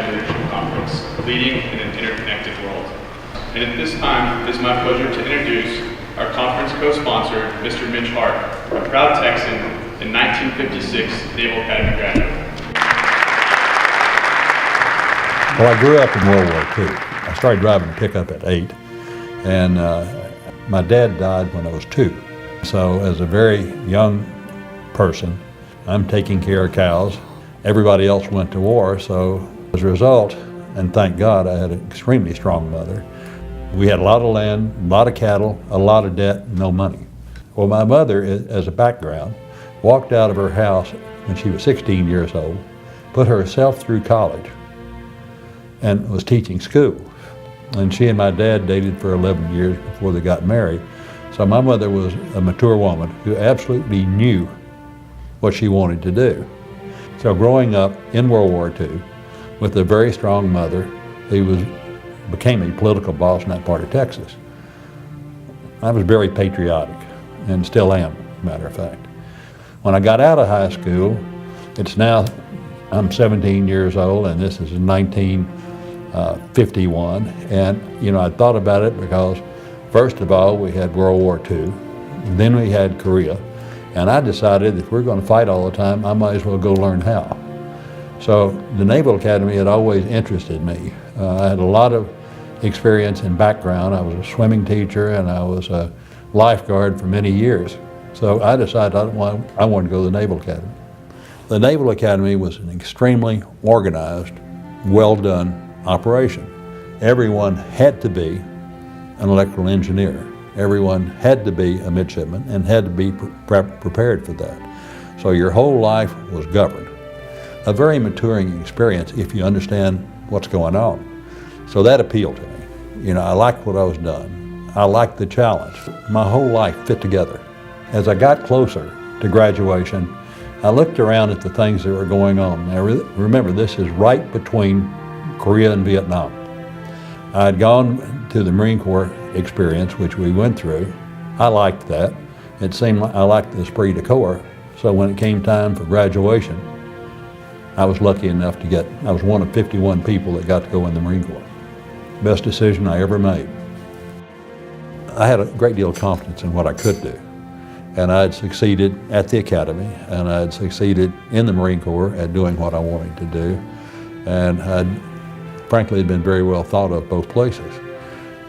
Academy Leadership Conference, Leading in an Interconnected World. And at this time, it is my pleasure to introduce our conference co-sponsor, Mr. Mitch Hart, a proud Texan and 1956 Naval Academy graduate. Well, I grew up in World War II. I started driving a pickup at 8, and my dad died when I was 2. So as a very young person, I'm taking care of cows. Everybody else went to war, so as a result, and thank God, I had an extremely strong mother. We had a lot of land, a lot of cattle, a lot of debt, no money. Well, my mother, as a background, walked out of her house when she was 16 years old, put herself through college, and was teaching school. And she and my dad dated for 11 years before they got married. So my mother was a mature woman who absolutely knew what she wanted to do. So growing up in World War II with a very strong mother who became a political boss in that part of Texas, I was very patriotic, and still am, as a matter of fact. When I got out of high school, I'm 17 years old, and this is 1951, and I thought about it because, first of all, we had World War II, then we had Korea, and I decided if we're going to fight all the time, I might as well go learn how. So the Naval Academy had always interested me. I had a lot of experience and background. I was a swimming teacher and I was a lifeguard for many years. So I decided I wanted to go to the Naval Academy. The Naval Academy was an extremely organized, well-done operation. Everyone had to be an electrical engineer. Everyone had to be a midshipman and had to be prepared for that. So your whole life was governed. A very maturing experience if you understand what's going on. So that appealed to me. I liked what I was doing. I liked the challenge. My whole life fit together. As I got closer to graduation, I looked around at the things that were going on. Now remember, this is right between Korea and Vietnam. I had gone to the Marine Corps experience, which we went through. I liked that. It seemed like I liked the esprit de corps. So when it came time for graduation, I was lucky enough I was one of 51 people that got to go in the Marine Corps. Best decision I ever made. I had a great deal of confidence in what I could do. And I had succeeded at the Academy, and I had succeeded in the Marine Corps at doing what I wanted to do. And frankly, had been very well thought of both places.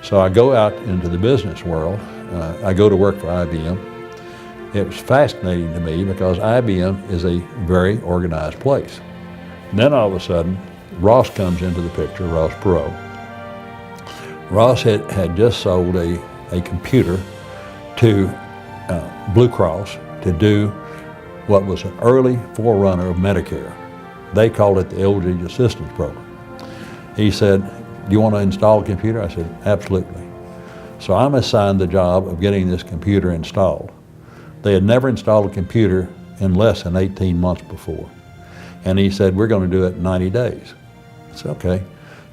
So I go out into the business world. I go to work for IBM. It was fascinating to me because IBM is a very organized place. And then all of a sudden, Ross comes into the picture, Ross Perot. Ross had just sold a computer to Blue Cross to do what was an early forerunner of Medicare. They called it the Elderly Assistance Program. He said, "Do you want to install a computer?" I said, "Absolutely." So I'm assigned the job of getting this computer installed. They had never installed a computer in less than 18 months before. And he said, "We're going to do it in 90 days. I said, "Okay."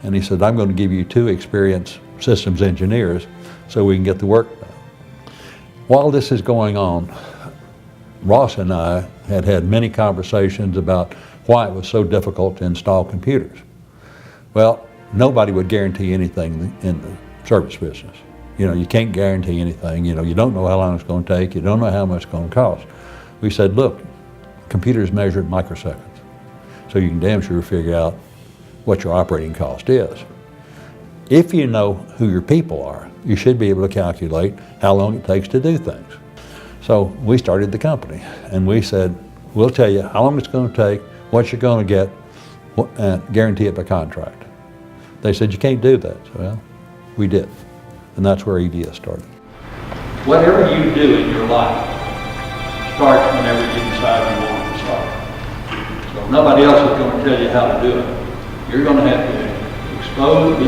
And he said, "I'm going to give you 2 experienced systems engineers so we can get the work done." While this is going on, Ross and I had many conversations about why it was so difficult to install computers. Well, nobody would guarantee anything in the service business. You can't guarantee anything. You don't know how long it's going to take. You don't know how much it's going to cost. We said, look, computers measure in microseconds. So you can damn sure figure out what your operating cost is. If you know who your people are, you should be able to calculate how long it takes to do things. So we started the company, and we said, we'll tell you how long it's going to take, what you're going to get, and guarantee it by contract. They said, you can't do that. So, well, we did. And that's where EDS started. Whatever you do in your life starts whenever you decide you want it to start. So nobody else is going to tell you how to do it. You're going to have to be exposed to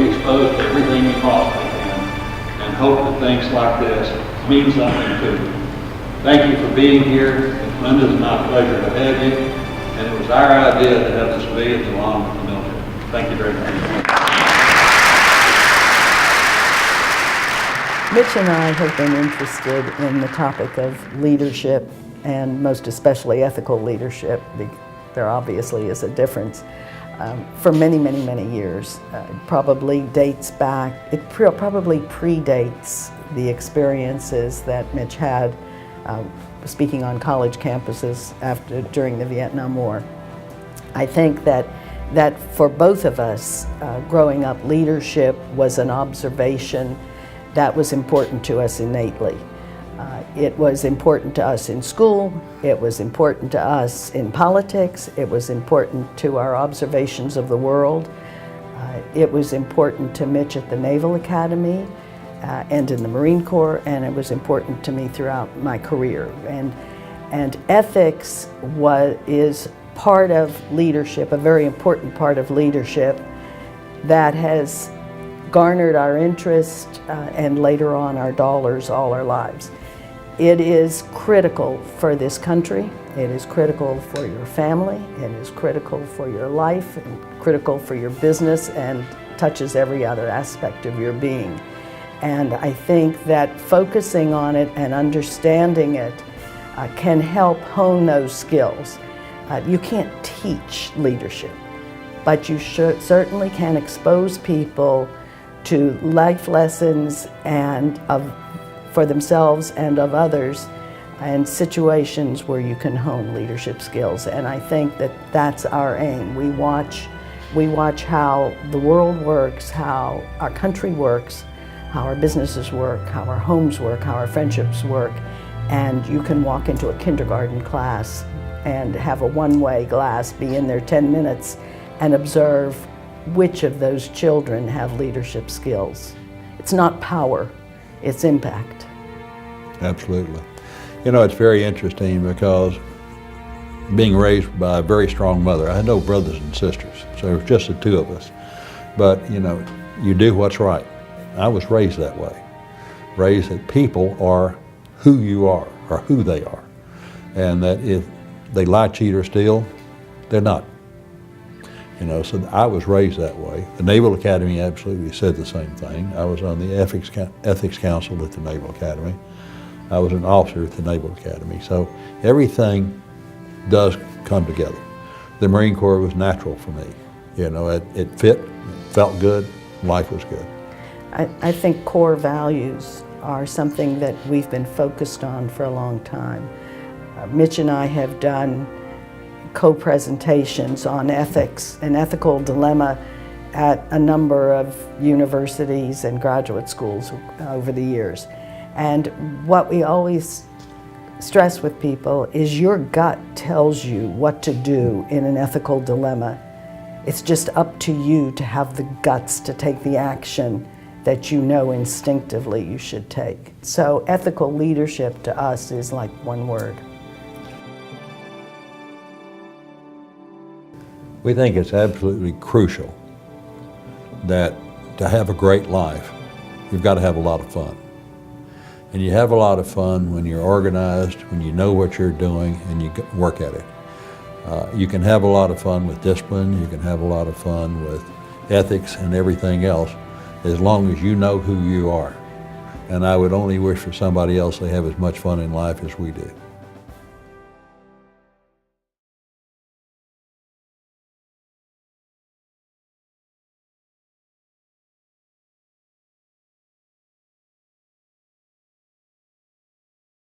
everything you possibly can and hope that things like this mean something to you. Thank you for being here. Linda, it's my pleasure to have you. And it was our idea to have this civilians along with the military. Thank you very much. Mitch and I have been interested in the topic of leadership, and most especially ethical leadership. There obviously is a difference. for many, many, many years. Probably dates back, probably predates the experiences that Mitch had speaking on college campuses during the Vietnam War. I think that for both of us, growing up, leadership was an observation that was important to us innately. It was important to us in school, it was important to us in politics, it was important to our observations of the world. It was important to Mitch at the Naval Academy and in the Marine Corps, and it was important to me throughout my career. And ethics is part of leadership, a very important part of leadership that has garnered our interest and later on our dollars all our lives. It is critical for this country, it is critical for your family, it is critical for your life, and critical for your business, and touches every other aspect of your being. And I think that focusing on it and understanding it can help hone those skills. You can't teach leadership, but you certainly can expose people to life lessons and for themselves and of others, and situations where you can hone leadership skills. And I think that that's our aim. We watch how the world works, how our country works, how our businesses work, how our homes work, how our friendships work, and you can walk into a kindergarten class and have a one-way glass, be in there 10 minutes, and observe which of those children have leadership skills. It's not power, it's impact. Absolutely. You know, it's very interesting because being raised by a very strong mother, I had no brothers and sisters, so it was just the two of us. But, you know, you do what's right. I was raised that way, raised that people are who you are, or who they are, and that if they lie, cheat, or steal, they're not. You know, so I was raised that way. The Naval Academy absolutely said the same thing. I was on the Ethics Council at the Naval Academy. I was an officer at the Naval Academy. So everything does come together. The Marine Corps was natural for me. You know, it fit, it felt good, life was good. I think core values are something that we've been focused on for a long time. Mitch and I have done co-presentations on ethics and ethical dilemma at a number of universities and graduate schools over the years. And what we always stress with people is your gut tells you what to do in an ethical dilemma. It's just up to you to have the guts to take the action that you know instinctively you should take. So ethical leadership to us is like one word. We think it's absolutely crucial that to have a great life, you've got to have a lot of fun. And you have a lot of fun when you're organized, when you know what you're doing, and you work at it. You can have a lot of fun with discipline, you can have a lot of fun with ethics and everything else, as long as you know who you are. And I would only wish for somebody else they have as much fun in life as we do.